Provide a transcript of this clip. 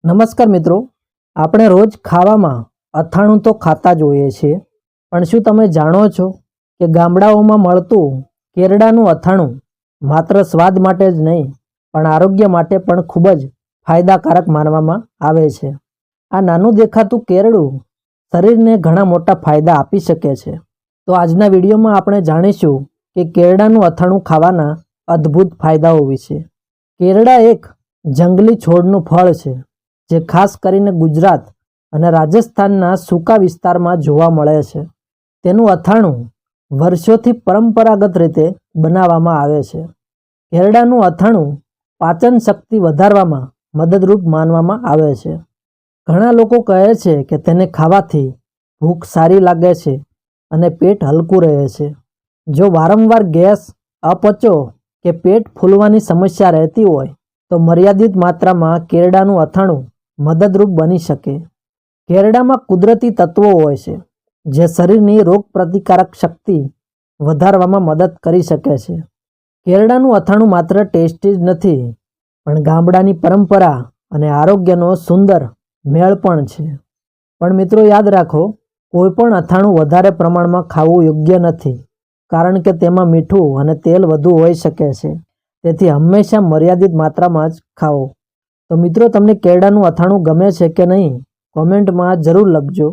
નમસ્કાર મિત્રો, આપણે રોજ ખાવામાં અથાણું તો ખાતા જ હોઈએ છીએ, પણ શું તમે જાણો છો કે ગામડાઓમાં મળતું કેરડાનું અથાણું માત્ર સ્વાદ માટે જ નહીં પણ આરોગ્ય માટે પણ ખૂબ જ ફાયદાકારક માનવામાં આવે છે. આ નાનું દેખાતું કેરડું શરીરને ઘણા મોટા ફાયદા આપી શકે છે. તો આજના વિડીયોમાં આપણે જાણીશું કે કેરડાનું અથાણું ખાવાના અદ્ભુત ફાયદાઓ વિશે. કેરડા એક જંગલી છોડનું ફળ છે જે ખાસ કરીને ગુજરાત અને રાજસ્થાનના સૂકા વિસ્તારમાં જોવા મળે છે. તેનું અથાણું વર્ષોથી પરંપરાગત રીતે બનાવવામાં આવે છે. કેરડાનું અથાણું પાચન શક્તિ વધારવામાં મદદરૂપ માનવામાં આવે છે. ઘણા લોકો કહે છે કે તેને ખાવાથી ભૂખ સારી લાગે છે અને પેટ હલકું રહે છે. જો વારંવાર ગેસ, અપચો કે પેટ ફૂલવાની સમસ્યા રહેતી હોય તો મર્યાદિત માત્રામાં કેરડાનું અથાણું મદદરૂપ બની શકે. કેરડામાં કુદરતી તત્વો હોય છે જે શરીરની રોગપ્રતિકારક શક્તિ વધારવામાં મદદ કરી શકે છે. કેરડાનું અથાણું માત્ર ટેસ્ટી જ નથી પણ ગામડાની પરંપરા અને આરોગ્યનો સુંદર મેળ પણ છે. પણ મિત્રો યાદ રાખો, કોઈ પણ અથાણું વધારે પ્રમાણમાં ખાવું યોગ્ય નથી કારણ કે તેમાં મીઠું અને તેલ વધુ હોઈ શકે છે. તેથી હંમેશા મર્યાદિત માત્રામાં જ ખાઓ. તો મિત્રો, તમને કેરડાનું અથાણું ગમે છે કે નહીં? કોમેન્ટમાં જરૂર લખજો.